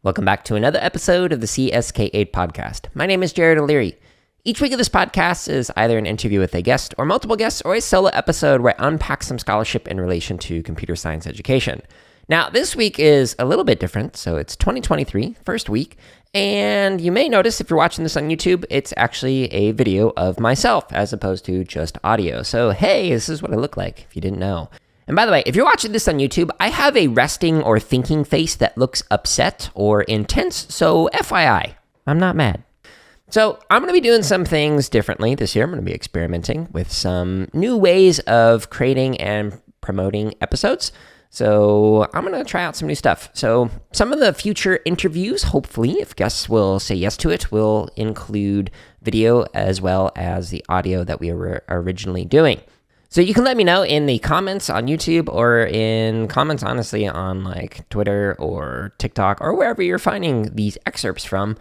Welcome back to another episode of the CSK8 podcast. My name is Jared O'Leary. Each week of this podcast is either an interview with a guest or multiple guests or a solo episode where I unpack some scholarship in relation to computer science education. Now, this week is a little bit different. So it's 2023, first week. And you may notice if you're watching this on YouTube, it's actually a video of myself as opposed to just audio. So, hey, this is what I look like if you didn't know. And by the way, if you're watching this on YouTube, I have a resting or thinking face that looks upset or intense, so FYI, I'm not mad. So I'm going to be doing some things differently this year. I'm going to be experimenting with some new ways of creating and promoting episodes. So I'm going to try out some new stuff. So some of the future interviews, hopefully, if guests will say yes to it, will include video as well as the audio that we were originally doing. So you can let me know in the comments on YouTube or in comments, honestly, on like Twitter or TikTok or wherever you're finding these excerpts from.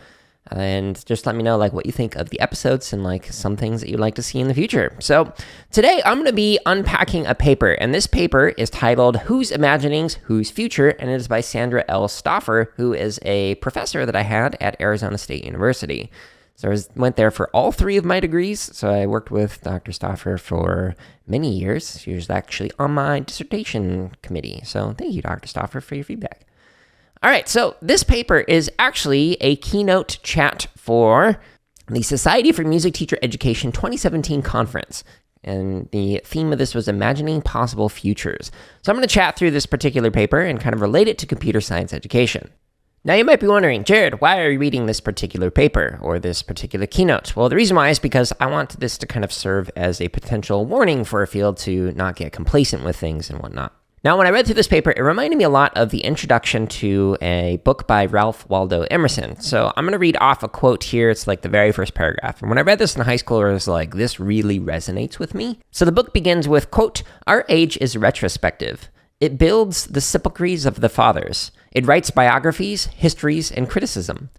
And just let me know like what you think of the episodes and like some things that you'd like to see in the future. So today I'm going to be unpacking a paper, and this paper is titled Whose Imaginings, Whose Future? And it is by Sandra L. Stauffer, who is a professor that I had at Arizona State University. So I went there for all three of my degrees. So I worked with Dr. Stauffer for many years. She was actually on my dissertation committee. So thank you, Dr. Stauffer, for your feedback. All right, so this paper is actually a keynote chat for the Society for Music Teacher Education 2017 conference. And the theme of this was Imagining Possible Futures. So I'm going to chat through this particular paper and kind of relate it to computer science education. Now, you might be wondering, Jared, why are you reading this particular paper or this particular keynote? Well, the reason why is because I want this to kind of serve as a potential warning for a field to not get complacent with things and whatnot. Now, when I read through this paper, it reminded me a lot of the introduction to a book by Ralph Waldo Emerson. So I'm going to read off a quote here. It's like the very first paragraph. And when I read this in high school, I was like, this really resonates with me. So the book begins with, quote, "Our age is retrospective. It builds the sepulchres of the fathers. It writes biographies, histories, and criticism.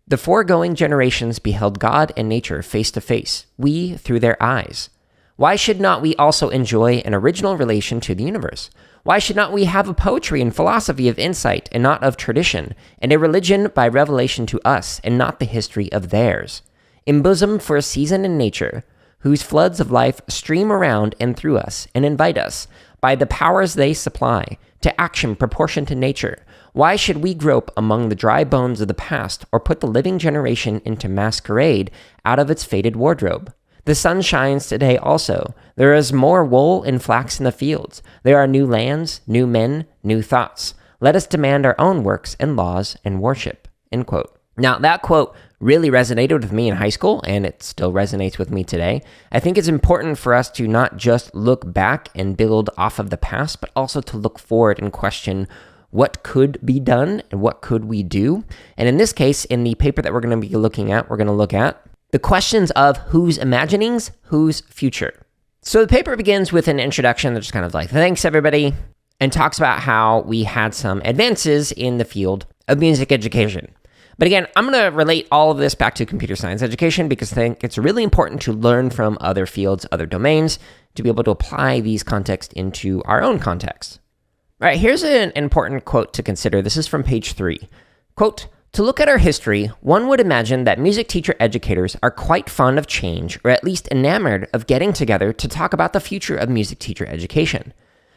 The foregoing generations beheld God and nature face to face, we through their eyes. Why should not we also enjoy an original relation to the universe? Why should not we have a poetry and philosophy of insight and not of tradition, and a religion by revelation to us and not the history of theirs? Embosom for a season in nature, whose floods of life stream around and through us and invite us, by the powers they supply, to action proportioned to nature. Why should we grope among the dry bones of the past or put the living generation into masquerade out of its faded wardrobe? The sun shines today also. There is more wool and flax in the fields. There are new lands, new men, new thoughts. Let us demand our own works and laws and worship." End quote. Now, that quote really resonated with me in high school, and it still resonates with me today. I think it's important for us to not just look back and build off of the past, but also to look forward and question what could be done and what could we do. And in this case, in the paper that we're going to be looking at, we're going to look at the questions of whose imaginings, whose future. So the paper begins with an introduction that's kind of like, thanks everybody, and talks about how we had some advances in the field of music education. But again, I'm going to relate all of this back to computer science education because I think it's really important to learn from other fields, other domains, to be able to apply these contexts into our own context. All right, here's an important quote to consider. This is from page 3. Quote, "To look at our history, one would imagine that music teacher educators are quite fond of change, or at least enamored of getting together to talk about the future of music teacher education.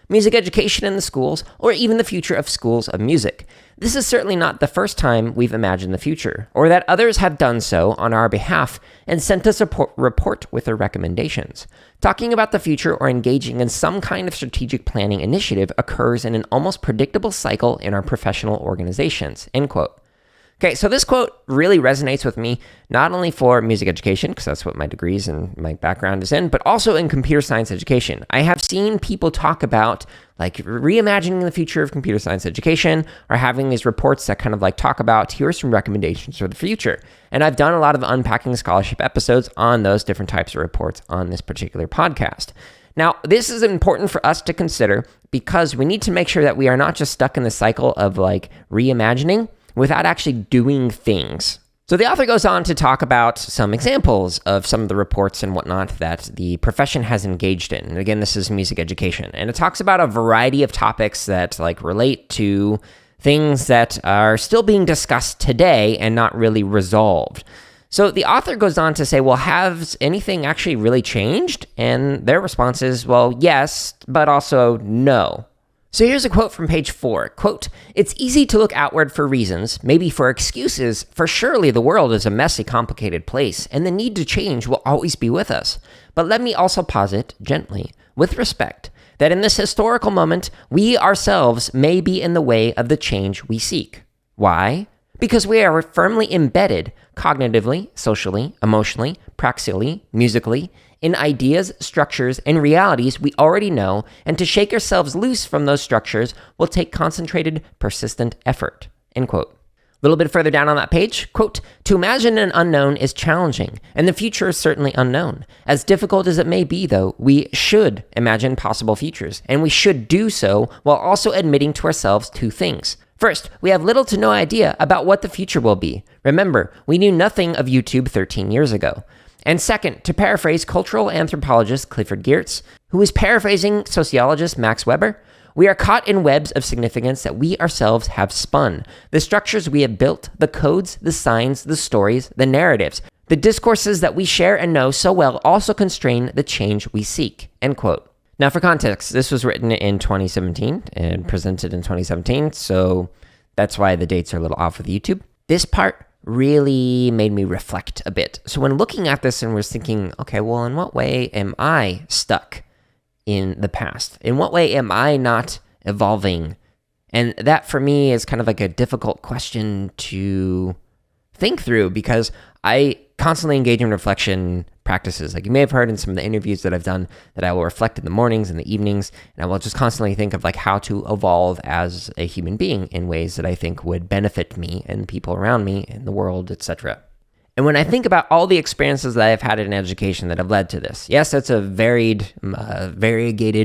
Music education in the schools, or even the future of schools of music. This is certainly not the first time we've imagined the future, or that others have done so on our behalf and sent us a report with their recommendations. Talking about the future or engaging in some kind of strategic planning initiative occurs in an almost predictable cycle in our professional organizations." End quote. Okay, so this quote really resonates with me, not only for music education, because that's what my degrees and my background is in, but also in computer science education. I have seen people talk about like reimagining the future of computer science education or having these reports that kind of like talk about, here are some recommendations for the future. And I've done a lot of Unpacking scholarship episodes on those different types of reports on this particular podcast. Now, this is important for us to consider because we need to make sure that we are not just stuck in the cycle of like reimagining without actually doing things. So the author goes on to talk about some examples of some of the reports and whatnot that the profession has engaged in. And again, this is music education. And it talks about a variety of topics that like relate to things that are still being discussed today and not really resolved. So the author goes on to say, well, has anything actually really changed? And their response is, well, yes, but also no. So here's a quote from page 4. Quote, "It's easy to look outward for reasons, maybe for excuses, for surely the world is a messy, complicated place, and the need to change will always be with us. But let me also posit, gently, with respect, that in this historical moment, we ourselves may be in the way of the change we seek. Why? Because we are firmly embedded, cognitively, socially, emotionally, praxically, musically, in ideas, structures, and realities we already know, and to shake ourselves loose from those structures will take concentrated, persistent effort." End quote. A little bit further down on that page, quote, "To imagine an unknown is challenging, and the future is certainly unknown. As difficult as it may be, though, we should imagine possible futures, and we should do so while also admitting to ourselves two things. First, we have little to no idea about what the future will be. Remember, we knew nothing of YouTube 13 years ago. And second, to paraphrase cultural anthropologist Clifford Geertz, who is paraphrasing sociologist Max Weber, we are caught in webs of significance that we ourselves have spun. The structures we have built, the codes, the signs, the stories, the narratives, the discourses that we share and know so well also constrain the change we seek." End quote. Now for context, this was written in 2017 and presented in 2017, so that's why the dates are a little off with YouTube. This part really made me reflect a bit. So when looking at this and was thinking, okay, well, in what way am I stuck in the past? In what way am I not evolving? And that for me is kind of like a difficult question to think through because I constantly engage in reflection practices. Like you may have heard in some of the interviews that I've done that I will reflect in the mornings and the evenings, and I will just constantly think of like how to evolve as a human being in ways that I think would benefit me and people around me in the world, etc. And when I think about all the experiences that I've had in education that have led to this, yes, it's a variegated,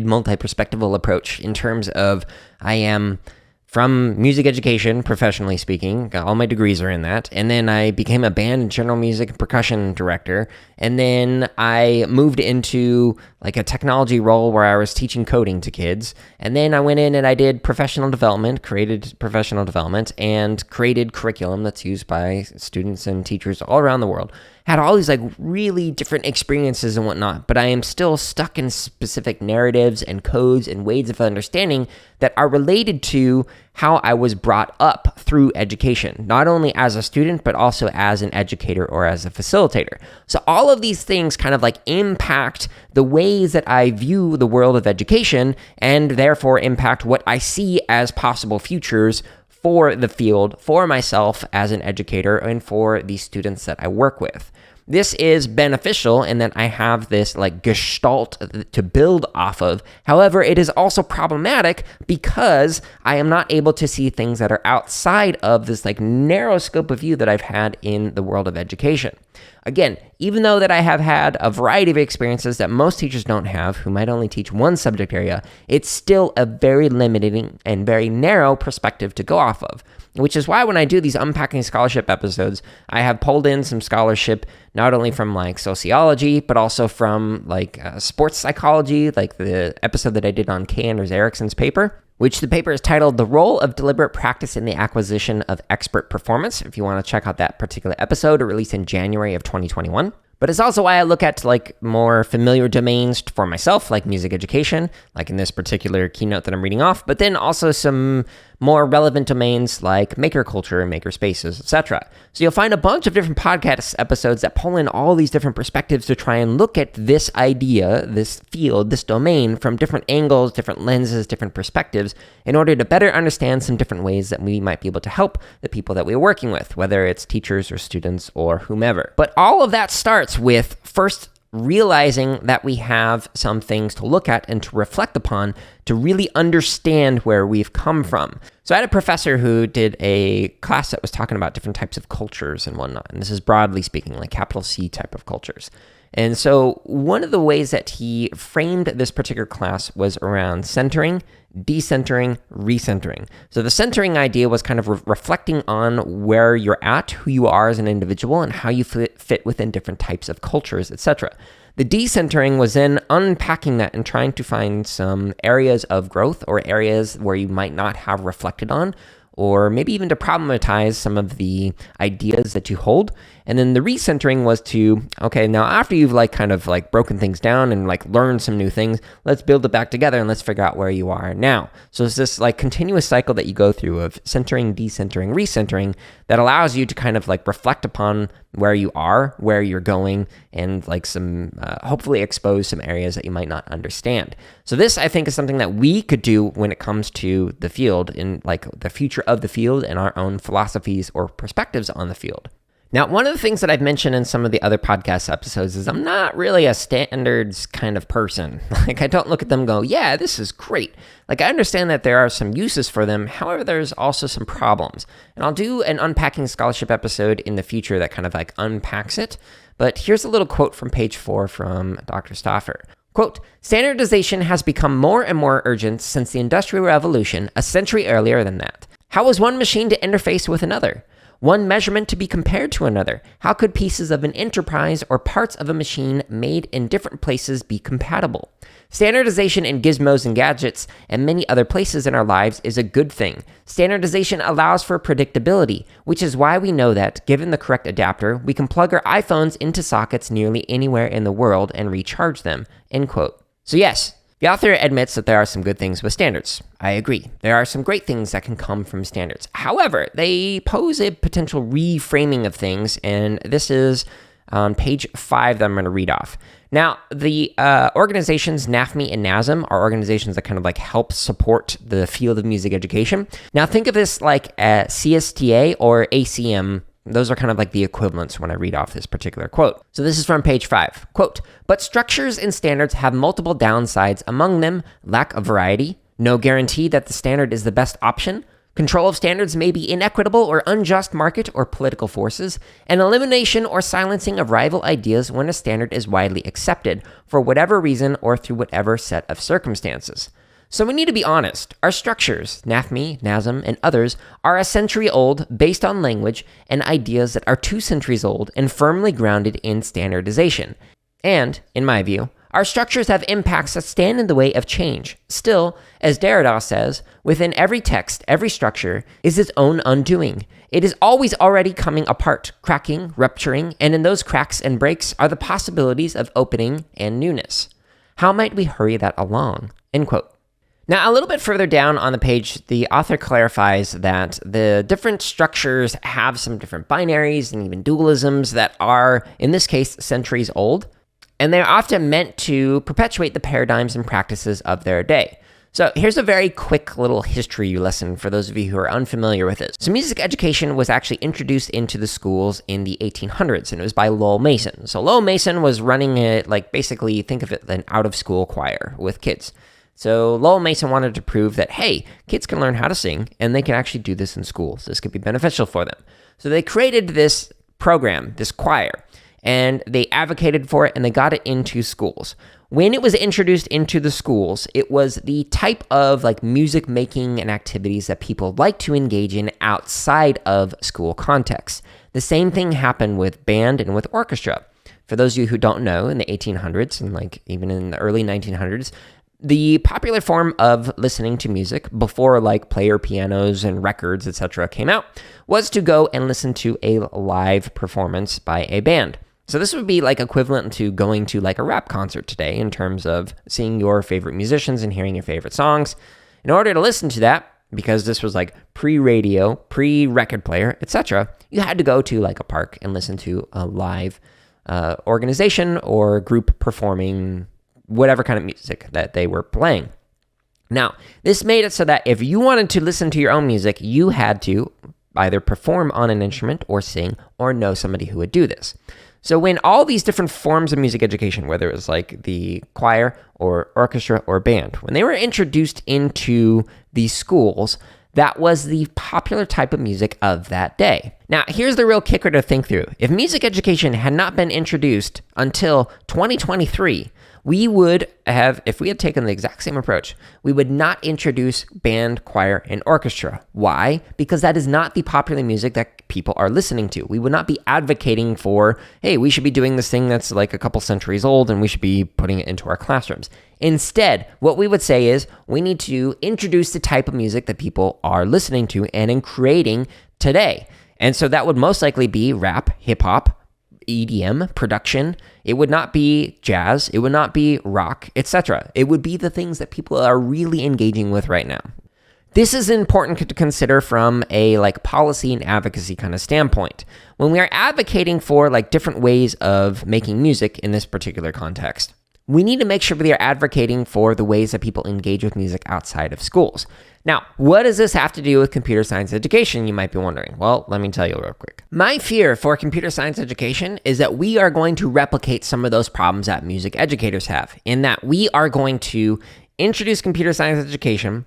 multi-perspectival approach in terms of I am from music education, professionally speaking. All my degrees are in that. And then I became a band and general music and percussion director. And then I moved into like a technology role where I was teaching coding to kids. And then I went in and I did professional development, created professional development, and created curriculum that's used by students and teachers all around the world. Had all these like really different experiences and whatnot, but I am still stuck in specific narratives and codes and ways of understanding that are related to how I was brought up through education, not only as a student, but also as an educator or as a facilitator. So all of these things kind of like impact the ways that I view the world of education and therefore impact what I see as possible futures for the field, for myself as an educator, and for the students that I work with. This is beneficial in that I have this like gestalt to build off of. However, it is also problematic because I am not able to see things that are outside of this like narrow scope of view that I've had in the world of education. Again, even though that I have had a variety of experiences that most teachers don't have, who might only teach one subject area, it's still a very limiting and very narrow perspective to go off of, which is why when I do these Unpacking Scholarship episodes, I have pulled in some scholarship, not only from like sociology, but also from like sports psychology, like the episode that I did on K. Anders Ericsson's paper, which the paper is titled The Role of Deliberate Practice in the Acquisition of Expert Performance. If you want to check out that particular episode, released in January of 2021. But it's also why I look at like more familiar domains for myself, like music education, like in this particular keynote that I'm reading off, but then also some more relevant domains like maker culture and maker spaces, etc. So you'll find a bunch of different podcast episodes that pull in all these different perspectives to try and look at this idea, this field, this domain from different angles, different lenses, different perspectives in order to better understand some different ways that we might be able to help the people that we're working with, whether it's teachers or students or whomever. But all of that starts with first realizing that we have some things to look at and to reflect upon to really understand where we've come from. So I had a professor who did a class that was talking about different types of cultures and whatnot. And this is broadly speaking, like capital C type of cultures. And so one of the ways that he framed this particular class was around centering, decentering, recentering. So the centering idea was kind of reflecting on where you're at, who you are as an individual, and how you fit within different types of cultures, etc. The decentering was then unpacking that and trying to find some areas of growth or areas where you might not have reflected on, or maybe even to problematize some of the ideas that you hold. And then the recentering was to, okay, now after you've kind of broken things down and learned some new things, let's build it back together and let's figure out where you are now. So it's this continuous cycle that you go through of centering, decentering, recentering that allows you to kind of reflect upon where you are, where you're going, and some hopefully expose some areas that you might not understand. So this, I think, is something that we could do when it comes to the field, in the future of the field and our own philosophies or perspectives on the field. Now, one of the things that I've mentioned in some of the other podcast episodes is I'm not really a standards kind of person. I don't look at them and go, yeah, this is great. I understand that there are some uses for them. However, there's also some problems. And I'll do an Unpacking Scholarship episode in the future that kind of unpacks it. But here's a little quote from page 4 from Dr. Stauffer. Quote, standardization has become more and more urgent since the Industrial Revolution, a century earlier than that. How was one machine to interface with another? One measurement to be compared to another? How could pieces of an enterprise or parts of a machine made in different places be compatible? Standardization in gizmos and gadgets and many other places in our lives is a good thing. Standardization allows for predictability, which is why we know that, given the correct adapter, we can plug our iPhones into sockets nearly anywhere in the world and recharge them. End quote. So yes, the author admits that there are some good things with standards. I agree. There are some great things that can come from standards. However, they pose a potential reframing of things, and this is on page 5 that I'm going to read off. Now, the organizations NAFME and NASM are organizations that kind of help support the field of music education. Now, think of this like a CSTA or ACM. Those are kind of the equivalents when I read off this particular quote. So this is from page 5. Quote, but structures and standards have multiple downsides, among them lack of variety, no guarantee that the standard is the best option, control of standards may be inequitable or unjust market or political forces, and elimination or silencing of rival ideas when a standard is widely accepted for whatever reason or through whatever set of circumstances. So we need to be honest. Our structures, NAFME, NASM, and others, are a century old based on language and ideas that are 2 centuries old and firmly grounded in standardization. And, in my view, our structures have impacts that stand in the way of change. Still, as Derrida says, within every text, every structure is its own undoing. It is always already coming apart, cracking, rupturing, and in those cracks and breaks are the possibilities of opening and newness. How might we hurry that along? End quote. Now, a little bit further down on the page, the author clarifies that the different structures have some different binaries and even dualisms that are, in this case, centuries old, and they're often meant to perpetuate the paradigms and practices of their day. So here's a very quick little history lesson for those of you who are unfamiliar with it. So music education was actually introduced into the schools in the 1800s, and it was by Lowell Mason. So Lowell Mason was running it, basically, think of it an out-of-school choir with kids. So Lowell Mason wanted to prove that, hey, kids can learn how to sing, and they can actually do this in schools. This could be beneficial for them. So they created this program, this choir, and they advocated for it, and they got it into schools. When it was introduced into the schools, it was the type of music making and activities that people like to engage in outside of school context. The same thing happened with band and with orchestra. For those of you who don't know, in the 1800s and even in the early 1900s, the popular form of listening to music before player pianos and records, etc. came out was to go and listen to a live performance by a band. So this would be equivalent to going to a rap concert today in terms of seeing your favorite musicians and hearing your favorite songs. In order to listen to that, because this was pre-radio, pre-record player, etc., you had to go to a park and listen to a live organization or group performing whatever kind of music that they were playing. Now, this made it so that if you wanted to listen to your own music, you had to either perform on an instrument or sing or know somebody who would do this. So when all these different forms of music education, whether it was the choir or orchestra or band, when they were introduced into these schools, that was the popular type of music of that day. Now, here's the real kicker to think through. If music education had not been introduced until 2023, We would have, if we had taken the exact same approach, we would not introduce band, choir, and orchestra. Why? Because that is not the popular music that people are listening to. We would not be advocating for, hey, we should be doing this thing that's like a couple centuries old and we should be putting it into our classrooms. Instead, what we would say is we need to introduce the type of music that people are listening to and in creating today. And so that would most likely be rap, hip hop, EDM, production. It would not be jazz. It would not be rock, etc. It would be the things that people are really engaging with right now. This is important to consider from a policy and advocacy kind of standpoint. When we are advocating for different ways of making music in this particular context, we need to make sure we are advocating for the ways that people engage with music outside of schools. Now, what does this have to do with computer science education, you might be wondering? Well, let me tell you real quick. My fear for computer science education is that we are going to replicate some of those problems that music educators have, in that we are going to introduce computer science education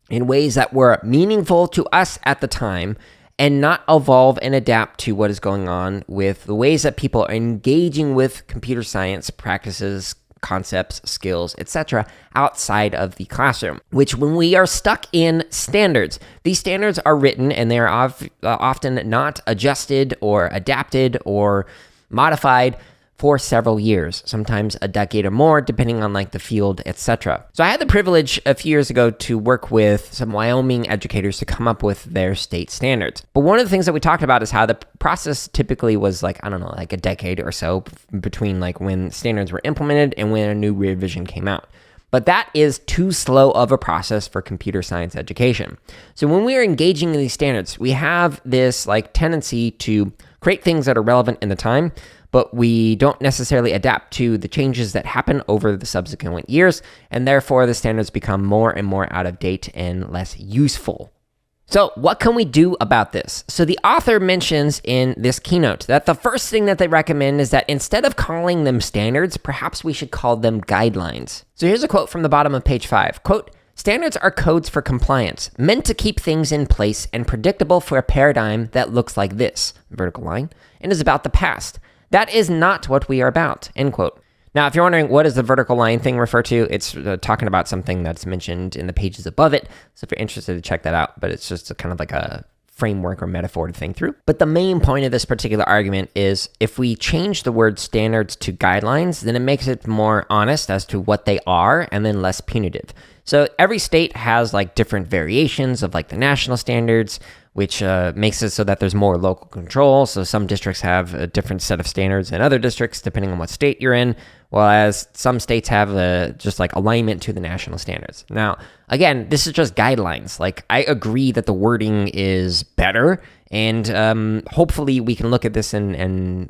in ways that were meaningful to us at the time and not evolve and adapt to what is going on with the ways that people are engaging with computer science practices, concepts, skills, etc. outside of the classroom, which when we are stuck in standards, these standards are written and they are often not adjusted or adapted or modified for several years, sometimes a decade or more, depending on the field, etc. So I had the privilege a few years ago to work with some Wyoming educators to come up with their state standards. But one of the things that we talked about is how the process typically was a decade or so between when standards were implemented and when a new revision came out. But that is too slow of a process for computer science education. So when we are engaging in these standards, we have this tendency to create things that are relevant in the time, but we don't necessarily adapt to the changes that happen over the subsequent years, and therefore the standards become more and more out of date and less useful. So what can we do about this? So the author mentions in this keynote that the first thing that they recommend is that instead of calling them standards, perhaps we should call them guidelines. So here's a quote from the bottom of page 5. Quote, "Standards are codes for compliance, meant to keep things in place and predictable for a paradigm that looks like this," vertical line, "and is about the past. That is not what we are about," end quote. Now, if you're wondering what does the vertical line thing refer to, it's talking about something that's mentioned in the pages above it. So if you're interested to check that out, but it's just kind of a framework or metaphor to think through. But the main point of this particular argument is if we change the word standards to guidelines, then it makes it more honest as to what they are and then less punitive. So every state has different variations of the national standards, which makes it so that there's more local control. So some districts have a different set of standards than other districts, depending on what state you're in, whereas some states have just alignment to the national standards. Now, again, this is just guidelines. I agree that the wording is better, and hopefully we can look at this and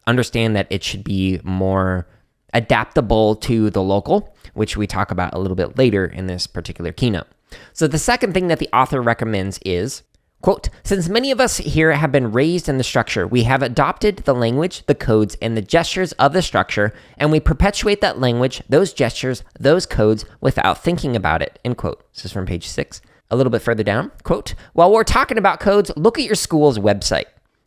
understand that it should be more adaptable to the local, which we talk about a little bit later in this particular keynote. So the second thing that the author recommends is, quote, "Since many of us here have been raised in the structure, we have adopted the language, the codes, and the gestures of the structure, and we perpetuate that language, those gestures, those codes without thinking about it," end quote. This is from page 6. A little bit further down, quote, "While we're talking about codes, look at your school's website.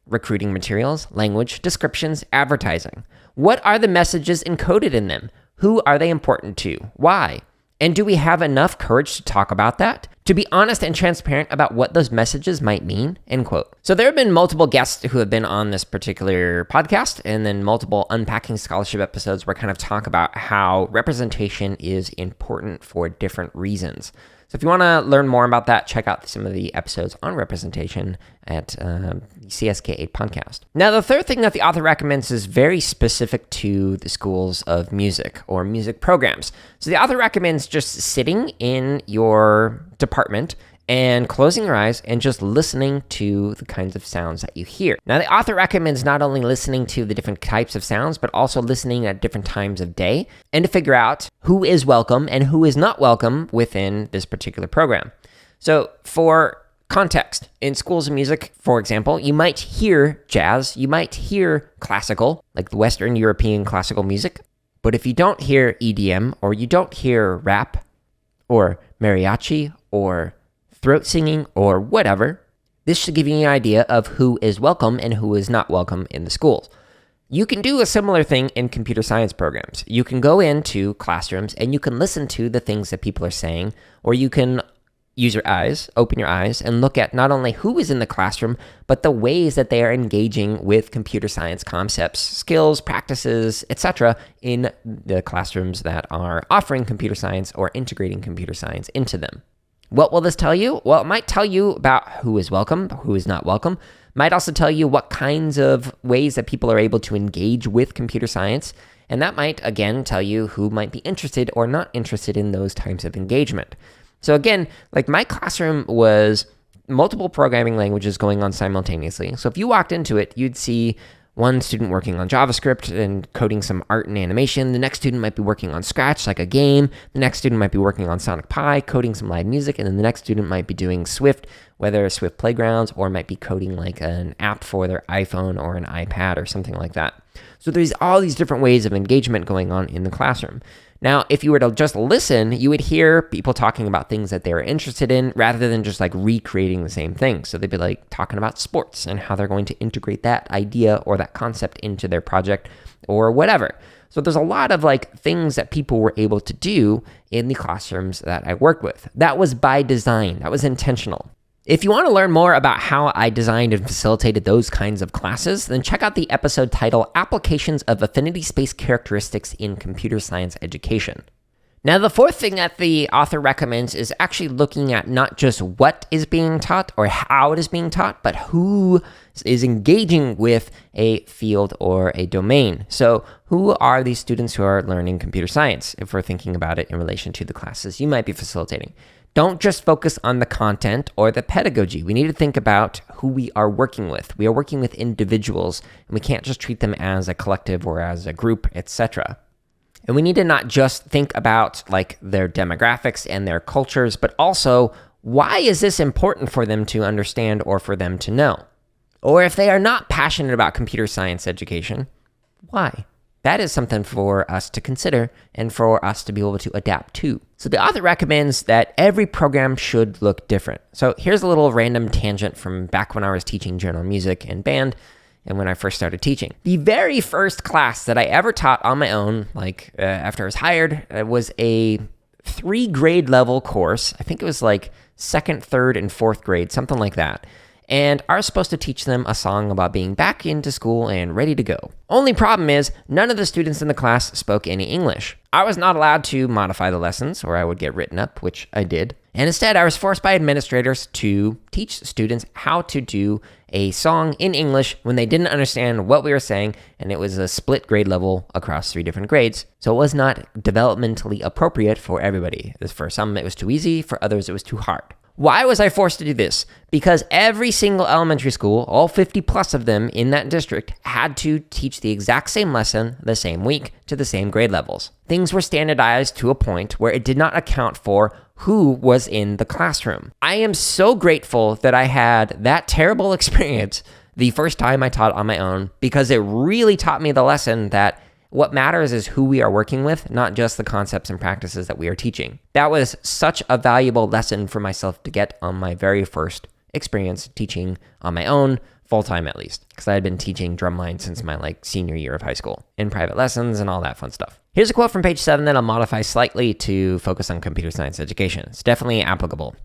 Recruiting materials, language, descriptions, advertising. What are the messages encoded in them? Who are they important to? Why? And do we have enough courage to talk about that? To be honest and transparent about what those messages might mean?" End quote. So there have been multiple guests who have been on this particular podcast, and then multiple Unpacking Scholarship episodes where I kind of talk about how representation is important for different reasons. So if you want to learn more about that, check out some of the episodes on representation at CSK8 podcast. Now, the third thing that the author recommends is very specific to the schools of music or music programs. So the author recommends just sitting in your department and closing your eyes and just listening to the kinds of sounds that you hear. Now, the author recommends not only listening to the different types of sounds, but also listening at different times of day and to figure out who is welcome and who is not welcome within this particular program. So for context, in schools of music, for example, you might hear jazz, you might hear classical, like the Western European classical music, but if you don't hear EDM or you don't hear rap or mariachi or throat singing or whatever, this should give you an idea of who is welcome and who is not welcome in the schools. You can do a similar thing in computer science programs. You can go into classrooms and you can listen to the things that people are saying, or you can use your eyes, open your eyes, and look at not only who is in the classroom, but the ways that they are engaging with computer science concepts, skills, practices, etc. in the classrooms that are offering computer science or integrating computer science into them. What will this tell you? Well, it might tell you about who is welcome, who is not welcome. It might also tell you what kinds of ways that people are able to engage with computer science. And that might, again, tell you who might be interested or not interested in those types of engagement. So again, like my classroom was multiple programming languages going on simultaneously. So if you walked into it, you'd see one student working on JavaScript and coding some art and animation. The next student might be working on Scratch, like a game. The next student might be working on Sonic Pi, coding some live music. And then the next student might be doing Swift, whether Swift Playgrounds, or might be coding like an app for their iPhone or an iPad or something like that. So there's all these different ways of engagement going on in the classroom. Now, if you were to just listen, you would hear people talking about things that they were interested in rather than just like recreating the same thing. So they'd be like talking about sports and how they're going to integrate that idea or that concept into their project or whatever. So there's a lot of like things that people were able to do in the classrooms that I worked with. That was by design. That was intentional. If you want to learn more about how I designed and facilitated those kinds of classes, then check out the episode titled Applications of Affinity Space Characteristics in Computer Science Education. Now, the fourth thing that the author recommends is actually looking at not just what is being taught or how it is being taught, but who is engaging with a field or a domain. So who are these students who are learning computer science, if we're thinking about it in relation to the classes you might be facilitating? Don't just focus on the content or the pedagogy. We need to think about who we are working with. We are working with individuals, and we can't just treat them as a collective or as a group, etc. And we need to not just think about like their demographics and their cultures, but also why is this important for them to understand or for them to know? Or if they are not passionate about computer science education, why? That is something for us to consider and for us to be able to adapt to. So the author recommends that every program should look different. So here's a little random tangent from back when I was teaching general music and band and when I first started teaching. The very first class that I ever taught on my own, after I was hired, was a 3-grade level course. I think it was like 2nd, 3rd, and 4th grade, something like that. And I was supposed to teach them a song about being back into school and ready to go. Only problem is, none of the students in the class spoke any English. I was not allowed to modify the lessons, or I would get written up, which I did. And instead, I was forced by administrators to teach students how to do a song in English when they didn't understand what we were saying, and it was a split grade level across 3 different grades. So it was not developmentally appropriate for everybody. For some, it was too easy. For others, it was too hard. Why was I forced to do this? Because every single elementary school, all 50 plus of them in that district, had to teach the exact same lesson the same week to the same grade levels. Things were standardized to a point where it did not account for who was in the classroom. I am so grateful that I had that terrible experience the first time I taught on my own, because it really taught me the lesson that what matters is who we are working with, not just the concepts and practices that we are teaching. That was such a valuable lesson for myself to get on my very first experience teaching on my own, full-time at least, because I had been teaching drumline since my senior year of high school, in private lessons and all that fun stuff. Here's a quote from page 7 that I'll modify slightly to focus on computer science education. It's definitely applicable.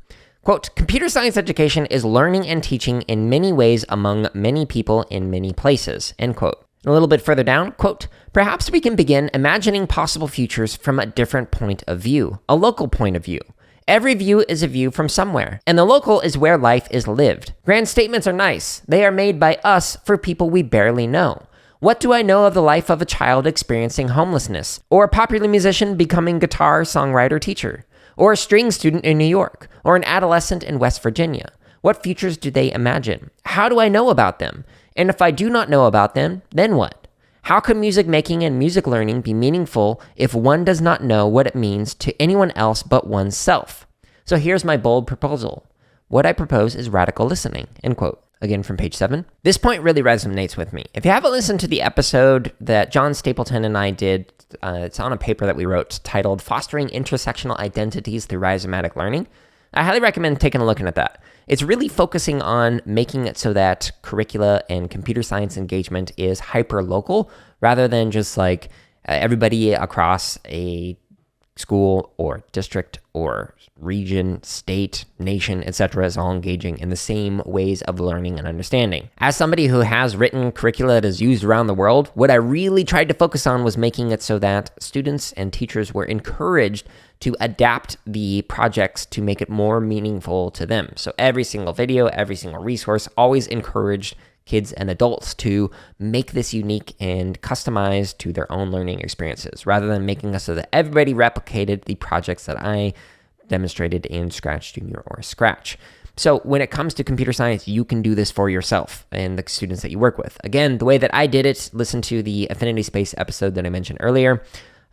Quote, "Computer science education is learning and teaching in many ways among many people in many places," end quote. A little bit further down, quote, "Perhaps we can begin imagining possible futures from a different point of view, a local point of view. Every view is a view from somewhere, and the local is where life is lived. Grand statements are nice. They are made by us for people we barely know. What do I know of the life of a child experiencing homelessness, or a popular musician becoming guitar, songwriter, teacher, or a string student in New York, or an adolescent in West Virginia? What futures do they imagine? How do I know about them? And if I do not know about them, then what? How can music making and music learning be meaningful if one does not know what it means to anyone else but oneself? So here's my bold proposal. What I propose is radical listening," end quote. Again from page 7. This point really resonates with me. If you haven't listened to the episode that John Stapleton and I did, it's on a paper that we wrote titled Fostering Intersectional Identities Through Rhizomatic Learning. I highly recommend taking a look at that. It's really focusing on making it so that curricula and computer science engagement is hyper-local rather than just like everybody across a school or district or region, state, nation, etc. is all engaging in the same ways of learning and understanding. As somebody who has written curricula that is used around the world, what I really tried to focus on was making it so that students and teachers were encouraged to adapt the projects to make it more meaningful to them. So every single video, every single resource always encouraged kids and adults to make this unique and customized to their own learning experiences, rather than making it so that everybody replicated the projects that I demonstrated in Scratch Junior or Scratch. So when it comes to computer science, you can do this for yourself and the students that you work with. Again, the way that I did it, listen to the Affinity Space episode that I mentioned earlier,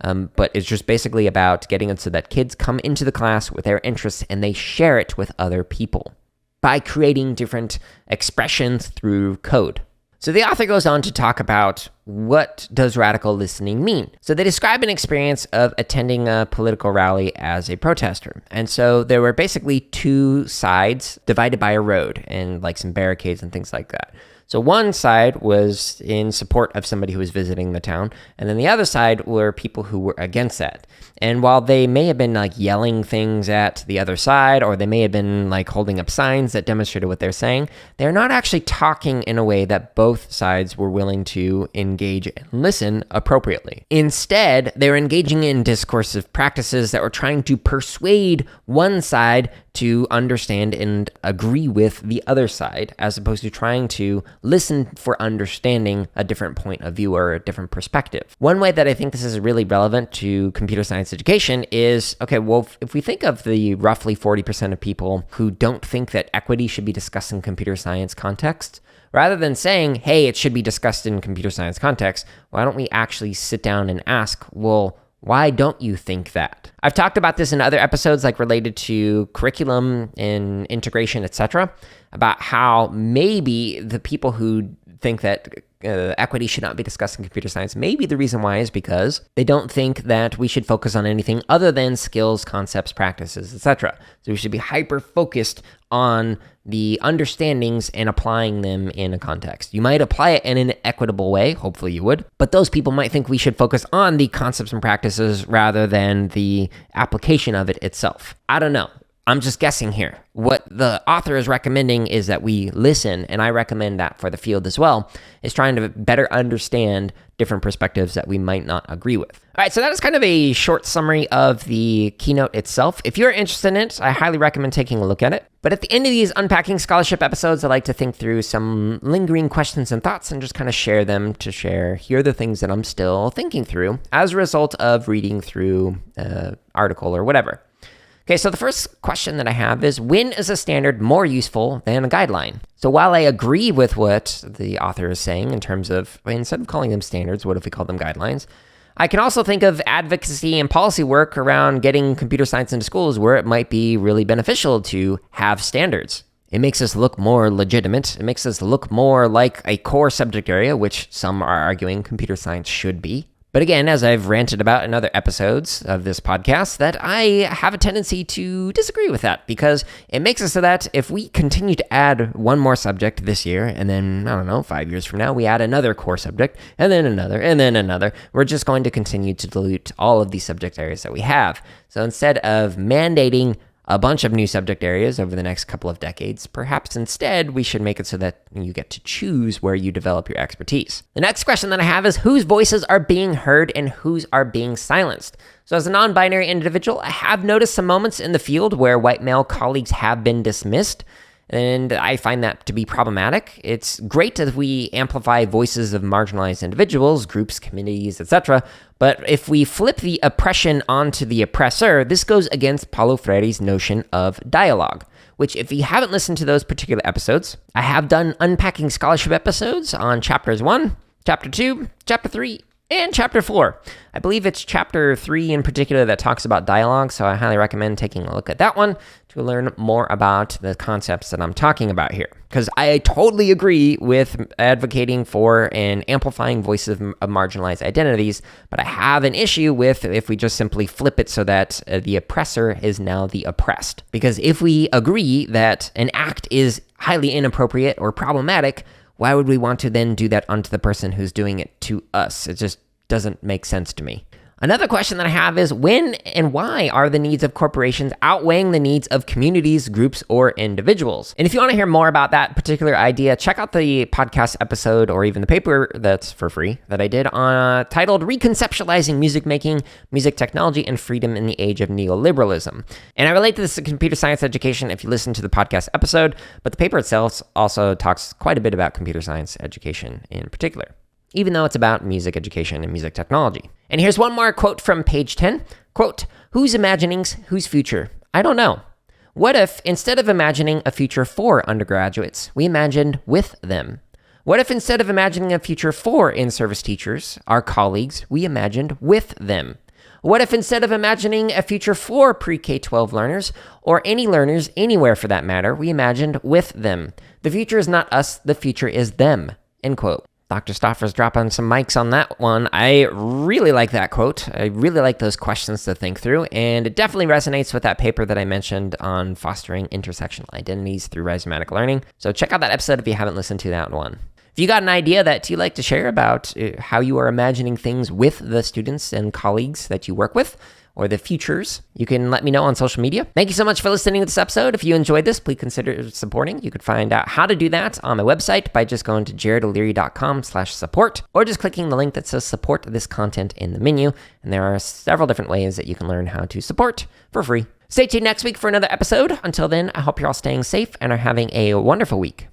but it's just basically about getting it so that kids come into the class with their interests and they share it with other people by creating different expressions through code. So the author goes on to talk about what does radical listening mean. So they describe an experience of attending a political rally as a protester. And so there were basically two sides divided by a road and like some barricades and things like that. So one side was in support of somebody who was visiting the town, and then the other side were people who were against that. And while they may have been like yelling things at the other side, or they may have been like holding up signs that demonstrated what they're saying, they're not actually talking in a way that both sides were willing to engage and listen appropriately. Instead, they're engaging in discursive practices that were trying to persuade one side to understand and agree with the other side, as opposed to trying to listen for understanding a different point of view or a different perspective. One way that I think this is really relevant to computer science education is, okay, well, if we think of the roughly 40% of people who don't think that equity should be discussed in computer science context, rather than saying, hey, it should be discussed in computer science context, why don't we actually sit down and ask, well, why don't you think that? I've talked about this in other episodes, like related to curriculum and integration, etc., about how maybe the people who think that equity should not be discussed in computer science, maybe the reason why is because they don't think that we should focus on anything other than skills, concepts, practices, etc. So we should be hyper-focused on the understandings and applying them in a context. You might apply it in an equitable way, hopefully you would, but those people might think we should focus on the concepts and practices rather than the application of it itself. I don't know. I'm just guessing here. What the author is recommending is that we listen, and I recommend that for the field as well, is trying to better understand different perspectives that we might not agree with. All right, so that is kind of a short summary of the keynote itself. If you're interested in it, I highly recommend taking a look at it. But at the end of these Unpacking Scholarship episodes, I like to think through some lingering questions and thoughts and just kind of share them to share. Here are the things that I'm still thinking through as a result of reading through an article or whatever. Okay, so the first question that I have is, when is a standard more useful than a guideline? So while I agree with what the author is saying in terms of, instead of calling them standards, what if we call them guidelines? I can also think of advocacy and policy work around getting computer science into schools where it might be really beneficial to have standards. It makes us look more legitimate. It makes us look more like a core subject area, which some are arguing computer science should be. But again, as I've ranted about in other episodes of this podcast, that I have a tendency to disagree with that, because it makes it so that if we continue to add one more subject this year, and then, I don't know, 5 years from now, we add another core subject, and then another, we're just going to continue to dilute all of these subject areas that we have. So instead of mandating a bunch of new subject areas over the next couple of decades, perhaps instead we should make it so that you get to choose where you develop your expertise. The next question that I have is, whose voices are being heard and whose are being silenced? So as a non-binary individual, I have noticed some moments in the field where white male colleagues have been dismissed, and I find that to be problematic. It's great that we amplify voices of marginalized individuals, groups, communities, etc., but if we flip the oppression onto the oppressor, this goes against Paulo Freire's notion of dialogue, which, if you haven't listened to those particular episodes, I have done Unpacking Scholarship episodes on Chapters 1, Chapter 2, Chapter 3, And chapter 4. I believe it's chapter 3 in particular that talks about dialogue, so I highly recommend taking a look at that one to learn more about the concepts that I'm talking about here. Because I totally agree with advocating for and amplifying voices of marginalized identities, but I have an issue with if we just simply flip it so that the oppressor is now the oppressed. Because if we agree that an act is highly inappropriate or problematic, why would we want to then do that unto the person who's doing it to us? It just doesn't make sense to me. Another question that I have is when and why are the needs of corporations outweighing the needs of communities, groups, or individuals? And if you want to hear more about that particular idea, check out the podcast episode or even the paper that's for free that I did on titled Reconceptualizing Music Making, Music Technology, and Freedom in the Age of Neoliberalism. And I relate to this to computer science education if you listen to the podcast episode, but the paper itself also talks quite a bit about computer science education in particular, even though it's about music education and music technology. And here's one more quote from page 10. Quote, "Whose imaginings, whose future? I don't know. What if, instead of imagining a future for undergraduates, we imagined with them? What if, instead of imagining a future for in-service teachers, our colleagues, we imagined with them? What if, instead of imagining a future for pre-K-12 learners, or any learners anywhere for that matter, we imagined with them? The future is not us, the future is them." End quote. Dr. Stauffer's dropping some mics on that one. I really like that quote. I really like those questions to think through, and it definitely resonates with that paper that I mentioned on fostering intersectional identities through rhizomatic learning. So check out that episode if you haven't listened to that one. If you got an idea that you'd like to share about how you are imagining things with the students and colleagues that you work with, or the futures, you can let me know on social media. Thank you so much for listening to this episode. If you enjoyed this, please consider supporting. You could find out how to do that on my website by just going to jaredoleary.com/support, or just clicking the link that says support this content in the menu. And there are several different ways that you can learn how to support for free. Stay tuned next week for another episode. Until then, I hope you're all staying safe and are having a wonderful week.